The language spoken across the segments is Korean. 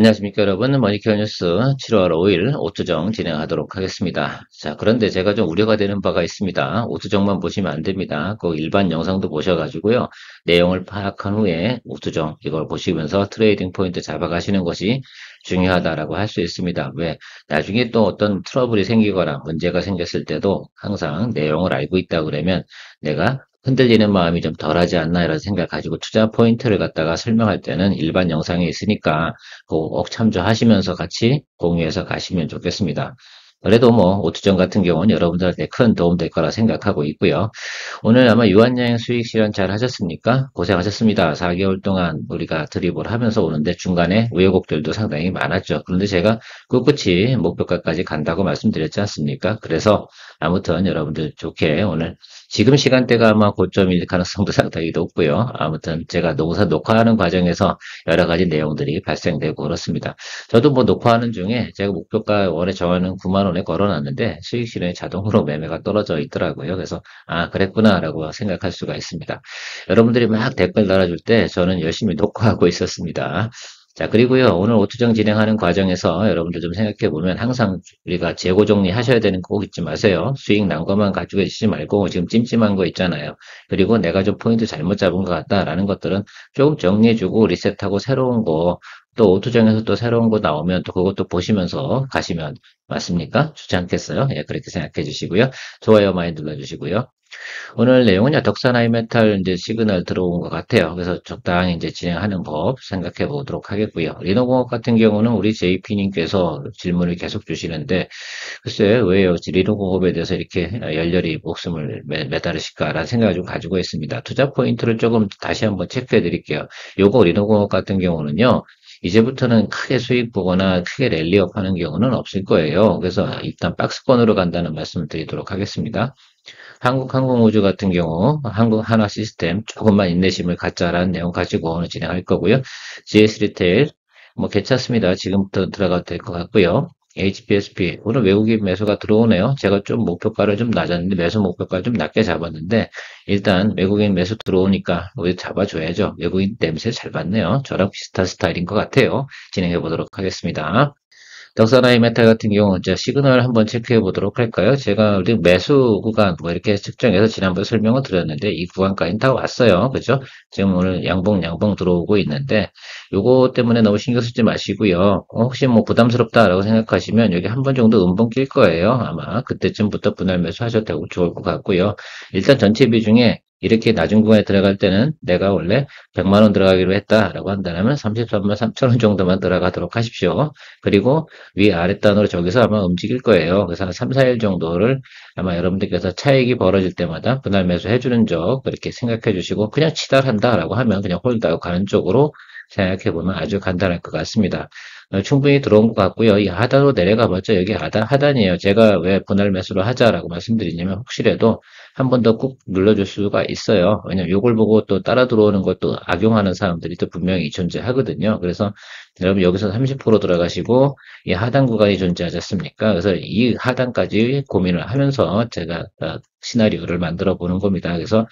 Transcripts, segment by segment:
안녕하십니까, 여러분. 머니케어 뉴스 7월 5일 오투정 진행하도록 하겠습니다. 자, 그런데 제가 좀 우려가 되는 바가 있습니다. 오투정만 보시면 안 됩니다. 그 일반 영상도 보셔가지고요. 내용을 파악한 후에 오투정 이걸 보시면서 트레이딩 포인트 잡아가시는 것이 중요하다라고 할 수 있습니다. 왜? 나중에 또 어떤 트러블이 생기거나 문제가 생겼을 때도 항상 내용을 알고 있다 그러면 내가 흔들리는 마음이 좀 덜하지 않나 이런 생각 가지고 투자 포인트를 갖다가 설명할 때는 일반 영상이 있으니까 꼭 참조하시면서 같이 공유해서 가시면 좋겠습니다. 그래도 뭐 오투정 같은 경우는 여러분들한테 큰 도움 될 거라 생각하고 있고요. 오늘 아마 유한여행 수익 실현 잘 하셨습니까? 고생하셨습니다. 4개월 동안 우리가 드리블 하면서 오는데 중간에 우여곡절도 상당히 많았죠. 그런데 제가 꿋꿋이 목표가까지 간다고 말씀드렸지 않습니까? 그래서 아무튼 여러분들 좋게 오늘 지금 시간대가 아마 고점일 가능성도 상당히 높고요. 아무튼 제가 녹화하는 과정에서 여러 가지 내용들이 발생되고 그렇습니다. 저도 뭐 녹화하는 중에 제가 목표가 원에 정하는 9만 원에 걸어놨는데 수익 실현이 자동으로 매매가 떨어져 있더라고요. 그래서 아 그랬구나라고 생각할 수가 있습니다. 여러분들이 막 댓글 달아줄 때 저는 열심히 녹화하고 있었습니다. 자, 그리고요, 오늘 오투정 진행하는 과정에서 여러분들 좀 생각해 보면 항상 우리가 재고 정리 하셔야 되는 거 꼭 잊지 마세요. 수익 난 것만 가지고 있지 말고 지금 찜찜한 거 있잖아요. 그리고 내가 좀 포인트 잘못 잡은 것 같다라는 것들은 조금 정리해주고 리셋하고 새로운 거, 또 오투정에서 또 새로운 거 나오면 또 그것도 보시면서 가시면 맞습니까? 좋지 않겠어요? 예, 그렇게 생각해 주시고요. 좋아요 많이 눌러주시고요. 오늘 내용은요, 덕산 하이메탈 이제 시그널 들어온 것 같아요. 그래서 적당히 이제 진행하는 법 생각해 보도록 하겠고요. 리노공업 같은 경우는 우리 JP님께서 질문을 계속 주시는데, 글쎄, 왜요? 리노공업에 대해서 이렇게 열렬히 목숨을 매달으실까라는 생각을 좀 가지고 있습니다. 투자 포인트를 조금 다시 한번 체크해 드릴게요. 요거 리노공업 같은 경우는요, 이제부터는 크게 수익 보거나 크게 랠리업 하는 경우는 없을 거예요. 그래서 일단 박스권으로 간다는 말씀을 드리도록 하겠습니다. 한국항공우주 같은 경우 한국 한화 시스템 조금만 인내심을 갖자라는 내용 가지고 오늘 진행할 거고요. GS 리테일 뭐 괜찮습니다. 지금부터 들어가도 될 것 같고요. HPSP 오늘 외국인 매수가 들어오네요. 제가 좀 목표가를 좀 낮았는데 매수 목표가를 좀 낮게 잡았는데 일단 외국인 매수 들어오니까 우리 잡아줘야죠. 외국인 냄새 잘 받네요. 저랑 비슷한 스타일인 것 같아요. 진행해 보도록 하겠습니다. 덕사나이 메탈 같은 경우 이제 시그널 한번 체크해 보도록 할까요? 제가 우리 매수 구간 뭐 이렇게 측정해서 지난번에 설명을 드렸는데 이 구간까지는 다 왔어요. 그죠? 지금 오늘 양봉 들어오고 있는데 요거 때문에 너무 신경 쓰지 마시고요. 혹시 뭐 부담스럽다라고 생각하시면 여기 한 번 정도 음봉 낄 거예요. 아마 그때쯤부터 분할 매수 하셔도 되고 좋을 것 같고요. 일단 전체 비중에 이렇게 낮은 구간에 들어갈 때는 내가 원래 100만 원 들어가기로 했다라고 한다면 33만 3천 원 정도만 들어가도록 하십시오. 그리고 위아래 단으로 저기서 아마 움직일 거예요. 그래서 한 3, 4일 정도를 아마 여러분들께서 차익이 벌어질 때마다 분할 매수 해주는 쪽 그렇게 생각해 주시고 그냥 치달한다라고 하면 그냥 홀드하고 가는 쪽으로 생각해 보면 아주 간단할 것 같습니다. 충분히 들어온 것 같고요. 이 하단으로 내려가 봤죠. 여기 하단이에요. 제가 왜 분할 매수를 하자라고 말씀드리냐면 혹시라도 한 번 더 꾹 눌러줄 수가 있어요. 왜냐면 이걸 보고 또 따라 들어오는 것도 악용하는 사람들이 또 분명히 존재하거든요. 그래서 여러분 여기서 30% 들어가시고 이 하단 구간이 존재하지 않습니까? 그래서 이 하단까지 고민을 하면서 제가 시나리오를 만들어 보는 겁니다. 그래서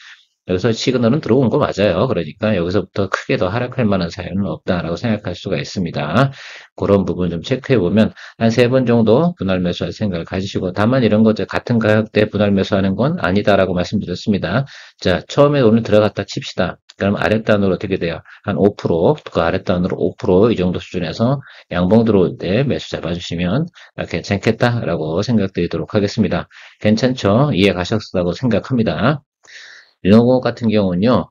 여기서 시그널은 들어온 거 맞아요. 그러니까 여기서부터 크게 더 하락할 만한 사연은 없다라고 생각할 수가 있습니다. 그런 부분 좀 체크해 보면 한 세 번 정도 분할 매수할 생각을 가지시고 다만 이런 거 같은 가격대 분할 매수하는 건 아니다라고 말씀드렸습니다. 자, 처음에 오늘 들어갔다 칩시다. 그럼 아랫단으로 어떻게 돼요? 한 5%, 그 아랫단으로 5%이 정도 수준에서 양봉 들어올 때 매수 잡아주시면 괜찮겠다라고 생각드리도록 하겠습니다. 괜찮죠? 이해 가셨다고 생각합니다. 리노고 같은 경우는요,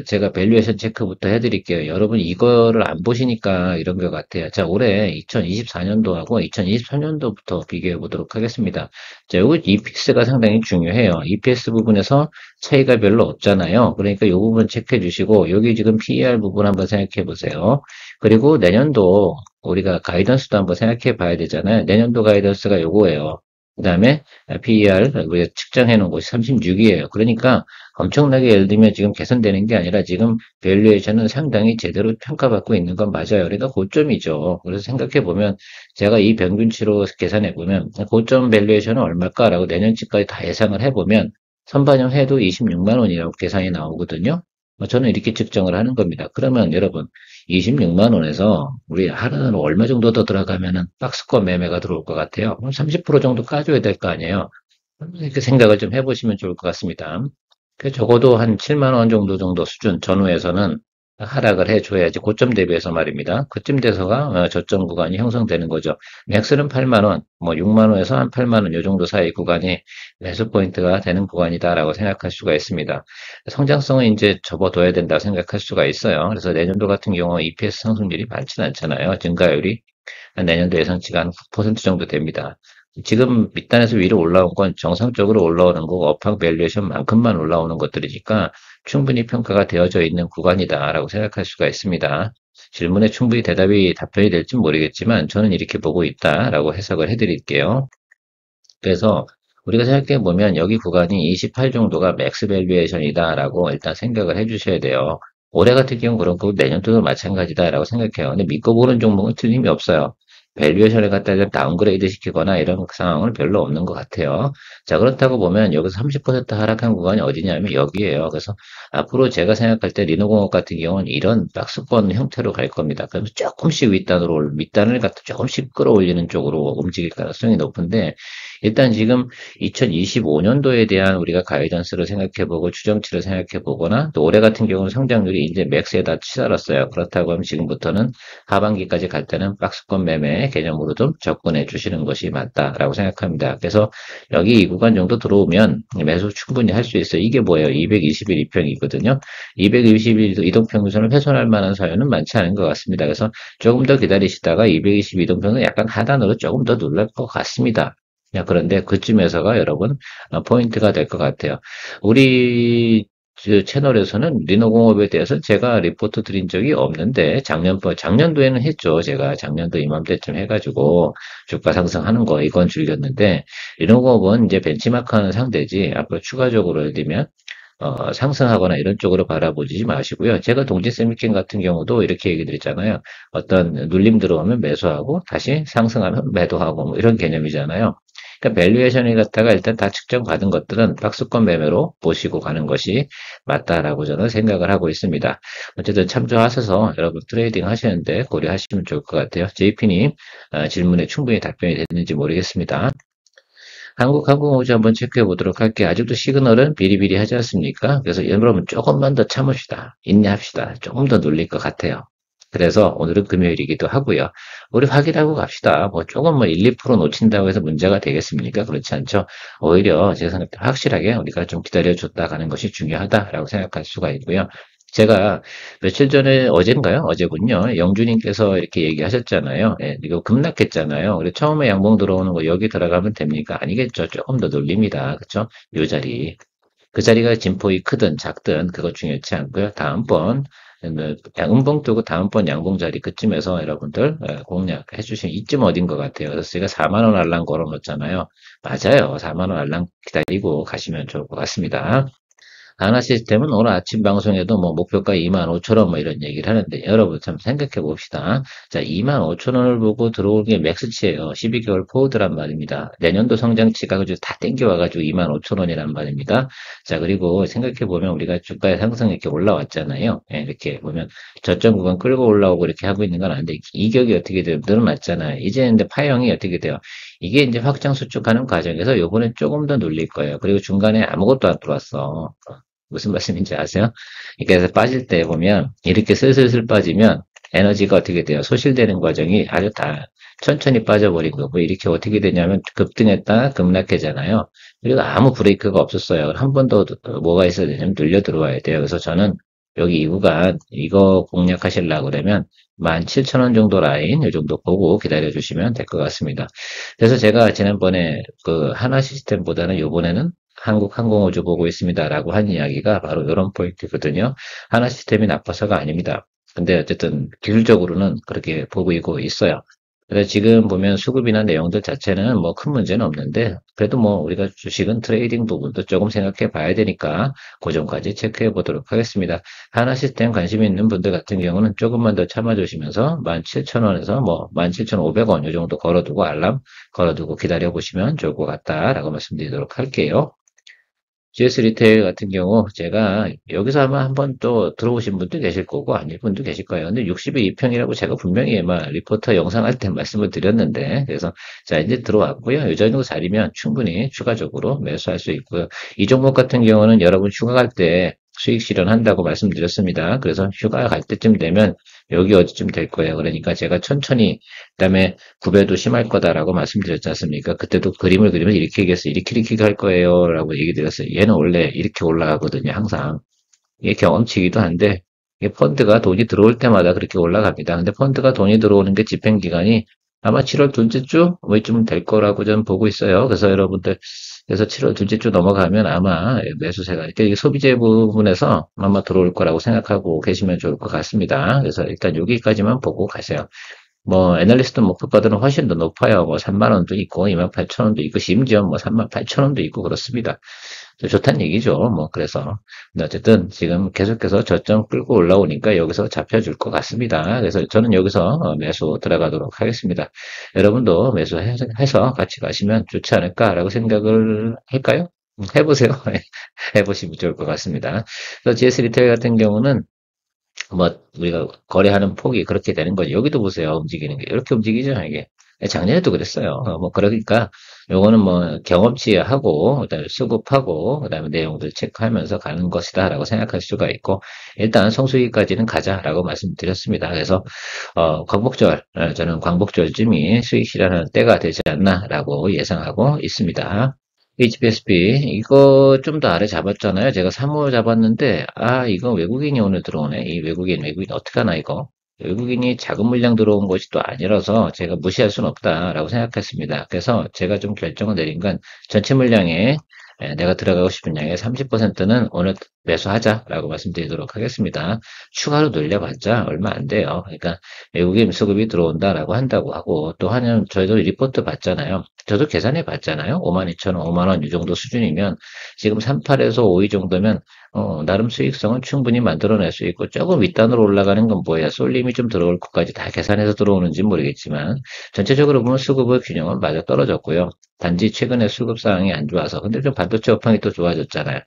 제가 밸류에이션 체크부터 해드릴게요. 여러분 이거를 안 보시니까 이런 것 같아요. 자, 올해 2024년도하고 2023년도부터 비교해 보도록 하겠습니다. 자, 요거 EPS가 상당히 중요해요. EPS 부분에서 차이가 별로 없잖아요. 그러니까 요 부분 체크해 주시고, 여기 지금 PER 부분 한번 생각해 보세요. 그리고 내년도 우리가 가이던스도 한번 생각해 봐야 되잖아요. 내년도 가이던스가 요거예요. 그 다음에 PER 우리가 측정해 놓은 곳이 36이에요. 그러니까 엄청나게 예를 들면 지금 개선되는 게 아니라 지금 밸류에이션은 상당히 제대로 평가받고 있는 건 맞아요. 그러니까 고점이죠. 그래서 생각해 보면 제가 이 평균치로 계산해 보면 고점 밸류에이션은 얼마일까라고 내년치까지 다 예상을 해 보면 선반영 해도 26만 원이라고 계산이 나오거든요. 저는 이렇게 측정을 하는 겁니다. 그러면 여러분 26만 원에서 우리 하루는 얼마 정도 더 들어가면은 박스권 매매가 들어올 것 같아요. 30% 정도 까줘야 될 거 아니에요. 이렇게 생각을 좀 해보시면 좋을 것 같습니다. 적어도 한 7만 원 정도 수준 전후에서는 하락을 해줘야지 고점 대비해서 말입니다. 그쯤 돼서가 저점 구간이 형성되는 거죠. 맥스는 8만 원, 뭐 6만 원에서 한 8만 원 요 정도 사이 구간이 매수 포인트가 되는 구간이다라고 생각할 수가 있습니다. 성장성은 이제 접어둬야 된다고 생각할 수가 있어요. 그래서 내년도 같은 경우 EPS 상승률이 많지는 않잖아요. 증가율이 내년도 예상치가 한 9% 정도 됩니다. 지금 밑단에서 위로 올라온 건 정상적으로 올라오는 거고 업황 밸류에이션만큼만 올라오는 것들이니까 충분히 평가가 되어져 있는 구간이다라고 생각할 수가 있습니다. 질문에 충분히 답변이 될지 모르겠지만 저는 이렇게 보고 있다라고 해석을 해드릴게요. 그래서 우리가 생각해 보면 여기 구간이 28 정도가 맥스 밸류에이션이다라고 일단 생각을 해주셔야 돼요. 올해 같은 경우 그런 거고 내년도도 마찬가지다라고 생각해요. 근데 믿고 보는 종목은 틀림이 없어요. 밸류에이션을 갖다 좀 다운그레이드 시키거나 이런 상황은 별로 없는 것 같아요. 자, 그렇다고 보면 여기서 30% 하락한 구간이 어디냐면 여기에요. 그래서 앞으로 제가 생각할 때 리노공업 같은 경우는 이런 박스권 형태로 갈 겁니다. 그래서 조금씩 밑단을 갖다 조금씩 끌어올리는 쪽으로 움직일 가능성이 높은데 일단 지금 2025년도에 대한 우리가 가이던스를 생각해보고 추정치를 생각해보거나 또 올해 같은 경우는 성장률이 이제 맥스에다 치달았어요. 그렇다고 하면 지금부터는 하반기까지 갈 때는 박스권 매매 개념으로 좀 접근해 주시는 것이 맞다라고 생각합니다. 그래서 여기 이 구간 정도 들어오면 매수 충분히 할 수 있어요. 이게 뭐예요? 220일 이평이거든요. 220일 이동평균선을 훼손할 만한 사유는 많지 않은 것 같습니다. 그래서 조금 더 기다리시다가 220 이동평균 약간 하단으로 조금 더 눌릴 것 같습니다. 그런데 그쯤에서가 여러분 포인트가 될 것 같아요. 우리 채널에서는 리노공업에 대해서 제가 리포트 드린 적이 없는데 작년도에는 했죠. 제가 작년도 이맘때쯤 해가지고 주가 상승하는 거 이건 즐겼는데 리노공업은 이제 벤치마크하는 상대지 앞으로 추가적으로 예를 들면 상승하거나 이런 쪽으로 바라보지 마시고요. 제가 동지세미킹 같은 경우도 이렇게 얘기 드렸잖아요. 어떤 눌림 들어오면 매수하고 다시 상승하면 매도하고 뭐 이런 개념이잖아요. 그러니까 밸류에이션을 갖다가 일단 다 측정받은 것들은 박스권 매매로 보시고 가는 것이 맞다라고 저는 생각을 하고 있습니다. 어쨌든 참조하셔서 여러분 트레이딩 하시는데 고려하시면 좋을 것 같아요. JP님 질문에 충분히 답변이 됐는지 모르겠습니다. 한국항공우주 한번 체크해 보도록 할게요. 아직도 시그널은 비리비리하지 않습니까? 그래서 여러분 조금만 더 참읍시다. 인내합시다. 조금 더 눌릴 것 같아요. 그래서 오늘은 금요일이기도 하고요. 우리 확인하고 갑시다. 뭐 조금 뭐 1, 2% 놓친다고 해서 문제가 되겠습니까? 그렇지 않죠. 오히려 제가 생각할 때 확실하게 우리가 좀 기다려줬다 가는 것이 중요하다라고 생각할 수가 있고요. 제가 며칠 전에 어젠가요? 어제군요. 영주님께서 이렇게 얘기하셨잖아요. 예, 이거 급락했잖아요. 그래 처음에 양봉 들어오는 거 여기 들어가면 됩니까? 아니겠죠. 조금 더 눌립니다. 그렇죠? 요 자리. 그 자리가 진폭이 크든 작든 그거 중요치 않고요. 다음번 음봉 뜨고 다음번 양봉 자리 그쯤에서 여러분들 공략해 주시면 이쯤 어딘 것 같아요. 그래서 제가 4만 원 알람 걸어 놓잖아요. 맞아요. 4만 원 알람 기다리고 가시면 좋을 것 같습니다. 하나 시스템은 오늘 아침 방송에도 뭐 목표가 2만 5천 원 뭐 이런 얘기를 하는데 여러분 참 생각해 봅시다. 자, 2만 5천 원을 보고 들어오는 게 맥스치예요. 12개월 포워드란 말입니다. 내년도 성장치가 그저 다 땡겨와가지고 2만 5천 원이란 말입니다. 자, 그리고 생각해 보면 우리가 주가의 상승 이렇게 올라왔잖아요. 예, 이렇게 보면 저점 구간 끌고 올라오고 이렇게 하고 있는 건 아닌데 이격이 어떻게 돼요? 늘어났잖아요. 이제 근데 파형이 어떻게 돼요? 이게 이제 확장 수축하는 과정에서 요번엔 조금 더 눌릴 거예요. 그리고 중간에 아무것도 안 들어왔어. 무슨 말씀인지 아세요? 그래서 빠질 때 보면 이렇게 슬슬슬 빠지면 에너지가 어떻게 돼요? 소실되는 과정이 아주 다 천천히 빠져버린 거고 이렇게 어떻게 되냐면 급등했다가 급락하잖아요. 그리고 아무 브레이크가 없었어요. 한 번 더 뭐가 있어야 되냐면 눌려 들어와야 돼요. 그래서 저는 여기 이 구간 이거 공략하시려고 그러면 17,000원 정도 라인 이 정도 보고 기다려 주시면 될 것 같습니다. 그래서 제가 지난번에 그 하나 시스템보다는 요번에는 한국항공우주 보고 있습니다라고 한 이야기가 바로 이런 포인트거든요. 하나 시스템이 나빠서가 아닙니다. 근데 어쨌든 기술적으로는 그렇게 보고 있어요. 그래서 지금 보면 수급이나 내용들 자체는 뭐 큰 문제는 없는데 그래도 뭐 우리가 주식은 트레이딩 부분도 조금 생각해 봐야 되니까 그 점까지 체크해 보도록 하겠습니다. 하나 시스템 관심 있는 분들 같은 경우는 조금만 더 참아주시면서 17,000원에서 뭐 17,500원 이 정도 걸어두고 알람 걸어두고 기다려 보시면 좋을 것 같다라고 말씀드리도록 할게요. GS 리테일 같은 경우 제가 여기서 아마 한번 또 들어오신 분도 계실 거고 아닐 분도 계실 거예요. 근데 60의 2평이라고 제가 분명히 막 리포터 영상 할 때 말씀을 드렸는데 그래서 자 이제 들어왔고요. 이 정도 자리면 충분히 추가적으로 매수할 수 있고요. 이 종목 같은 경우는 여러분 휴가 갈 때 수익 실현한다고 말씀드렸습니다. 그래서 휴가 갈 때쯤 되면 여기 어디쯤 될 거예요. 그러니까 제가 천천히 그다음에 구배도 심할 거다라고 말씀드렸지 않습니까? 그때도 그림을 그리면 이렇게 얘기했어요. 이렇게 할 거예요. 라고 얘기 드렸어요. 얘는 원래 이렇게 올라가거든요. 항상. 이게 경험치기도 한데, 이게 펀드가 돈이 들어올 때마다 그렇게 올라갑니다. 근데 펀드가 돈이 들어오는 게 집행기간이 아마 7월 둘째 주? 뭐 이쯤 될 거라고 저는 보고 있어요. 그래서 여러분들, 그래서 7월 둘째 주 넘어가면 아마 매수세가, 그러니까 이게 소비재 부분에서 아마 들어올 거라고 생각하고 계시면 좋을 것 같습니다. 그래서 일단 여기까지만 보고 가세요. 뭐 애널리스트 목표가들은 훨씬 더 높아요. 뭐 3만 원도 있고 2만 8천 원도 있고 심지어 뭐 3만 8천 원도 있고 그렇습니다. 좋다는 얘기죠. 뭐 그래서 근데 어쨌든 지금 계속해서 저점 끌고 올라오니까 여기서 잡혀줄 것 같습니다. 그래서 저는 여기서 매수 들어가도록 하겠습니다. 여러분도 매수해서 같이 가시면 좋지 않을까라고 생각을 할까요? 해보세요. 해보시면 좋을 것 같습니다. 그래서 GS 리테일 같은 경우는 뭐 우리가 거래하는 폭이 그렇게 되는 거죠. 여기도 보세요. 움직이는 게 이렇게 움직이죠, 이게. 작년에도 그랬어요. 뭐 그러니까 요거는 뭐 경험치하고 그다음에 수급하고 그다음에 내용들 체크하면서 가는 것이다라고 생각할 수가 있고 일단 성수기까지는 가자라고 말씀드렸습니다. 그래서 광복절 저는 광복절쯤이 수익 실현하는 때가 되지 않나라고 예상하고 있습니다. HBSB 이거 좀 더 아래 잡았잖아요. 제가 3호 잡았는데 이거 외국인이 오늘 들어오네. 이 외국인 어떡하나 이거. 외국인이 작은 물량 들어온 것이 또 아니라서 제가 무시할 수는 없다라고 생각했습니다. 그래서 제가 좀 결정을 내린 건 전체 물량에 내가 들어가고 싶은 양의 30%는 오늘 매수하자라고 말씀드리도록 하겠습니다. 추가로 늘려봤자 얼마 안 돼요. 그러니까 외국인 수급이 들어온다라고 한다고 하고 또 하면 저희도 리포트 봤잖아요. 저도 계산해 봤잖아요. 52,000원, 5만 원 이 정도 수준이면 지금 38에서 52 정도면 나름 수익성은 충분히 만들어낼 수 있고 조금 윗단으로 올라가는 건 뭐야? 쏠림이 좀 들어올 것까지 다 계산해서 들어오는지 모르겠지만 전체적으로 보면 수급의 균형은 맞아 떨어졌고요. 단지 최근에 수급 상황이 안 좋아서 근데 좀 반도체 업황이 또 좋아졌잖아요.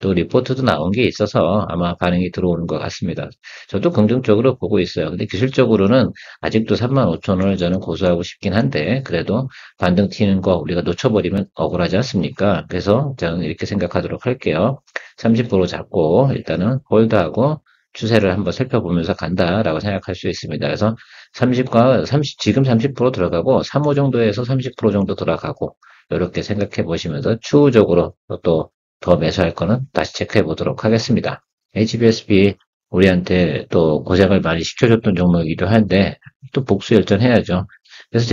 또 리포트도 나온 게 있어서 아마 반응이 들어오는 것 같습니다. 저도 긍정적으로 보고 있어요. 근데 기술적으로는 아직도 35,000원을 저는 고수하고 싶긴 한데 그래도 반등 튀는 거 우리가 놓쳐버리면 억울하지 않습니까? 그래서 저는 이렇게 생각하도록 할게요. 30% 잡고 일단은 홀드하고 추세를 한번 살펴보면서 간다라고 생각할 수 있습니다. 그래서 30과 30, 지금 30% 들어가고 3호 정도에서 30% 정도 들어가고 이렇게 생각해 보시면서 추후적으로 또 더 매수할 거는 다시 체크해 보도록 하겠습니다. HBSB 우리한테 또 고생을 많이 시켜줬던 종목이기도 한데 또 복수 열전해야죠. 그래서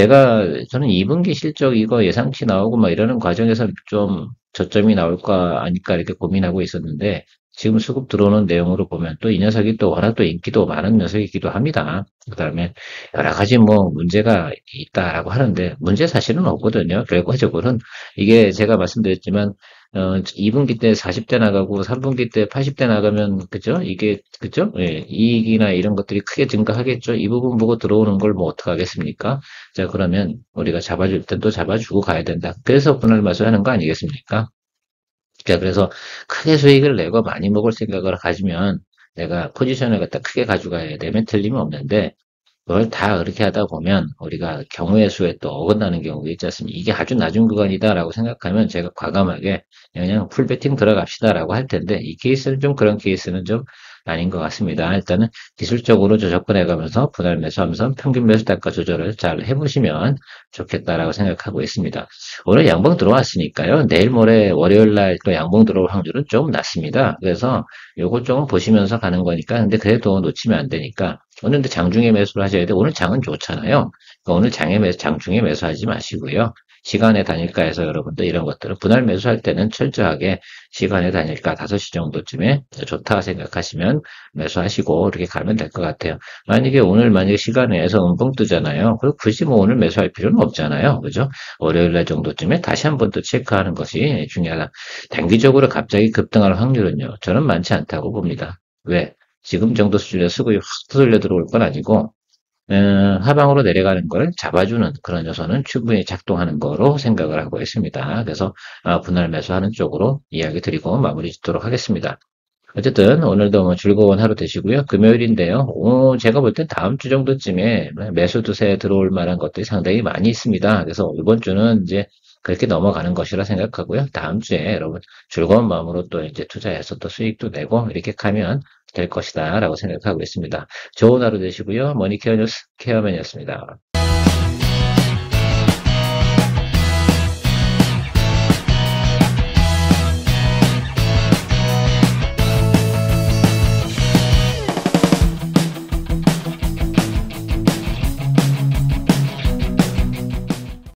저는 2분기 실적 이거 예상치 나오고 막 이러는 과정에서 좀 저점이 나올까 아닐까 이렇게 고민하고 있었는데 지금 수급 들어오는 내용으로 보면 또 이 녀석이 또 워낙 또 인기도 많은 녀석이기도 합니다. 그 다음에 여러 가지 뭐 문제가 있다라고 하는데 문제 사실은 없거든요. 결과적으로는 이게 제가 말씀드렸지만 2분기 때 40대 나가고 3분기 때 80대 나가면 그죠? 이게 그죠? 예, 이익이나 이런 것들이 크게 증가하겠죠. 이 부분 보고 들어오는 걸 뭐 어떡하겠습니까? 자, 그러면 우리가 잡아줄 땐 또 잡아주고 가야 된다. 그래서 분할 매수하는 거 아니겠습니까? 자, 그래서 크게 수익을 내고 많이 먹을 생각을 가지면 내가 포지션을 갖다 크게 가져가야 되면 틀림이 없는데 그걸 다 그렇게 하다 보면 우리가 경우의 수에 또 어긋나는 경우가 있지 않습니까? 이게 아주 낮은 구간이다라고 생각하면 제가 과감하게 그냥 풀베팅 들어갑시다라고 할 텐데 이 케이스는 좀 그런 케이스는 좀 아닌 것 같습니다. 일단은 기술적으로 접근해 가면서 분할 매수하면서 평균 매수 단가 조절을 잘 해보시면 좋겠다라고 생각하고 있습니다. 오늘 양봉 들어왔으니까요. 내일 모레 월요일 날 또 양봉 들어올 확률은 좀 낮습니다. 그래서 요거 조금 보시면서 가는 거니까 근데 그래도 놓치면 안 되니까 오늘 근데 장중에 매수를 하셔야 돼. 오늘 장은 좋잖아요. 그러니까 오늘 장중에 매수하지 마시고요. 시간의 단일가에서 여러분들 이런 것들은 분할 매수할 때는 철저하게 시간의 단일가 5시 정도쯤에 좋다 생각하시면 매수하시고 이렇게 가면 될 것 같아요. 만약에 시간에서 음봉 뜨잖아요. 그리고 굳이 뭐 오늘 매수할 필요는 없잖아요. 그죠? 월요일 날 정도쯤에 다시 한번 또 체크하는 것이 중요하다. 단기적으로 갑자기 급등할 확률은요. 저는 많지 않다고 봅니다. 왜? 지금 정도 수준의 수급이 확 뚫려 들어올 건 아니고 하방으로 내려가는 걸 잡아주는 그런 요소는 충분히 작동하는 거로 생각을 하고 있습니다. 그래서 분할 매수하는 쪽으로 이야기 드리고 마무리 짓도록 하겠습니다. 어쨌든 오늘도 뭐 즐거운 하루 되시고요. 금요일인데요. 제가 볼 땐 다음 주 정도쯤에 매수 두세 들어올 만한 것들이 상당히 많이 있습니다. 그래서 이번 주는 이제 그렇게 넘어가는 것이라 생각하고요. 다음 주에 여러분 즐거운 마음으로 또 이제 투자해서 또 수익도 내고 이렇게 가면 될 것이다 라고 생각하고 있습니다. 좋은 하루 되시고요. 머니케어 뉴스 케어맨이었습니다.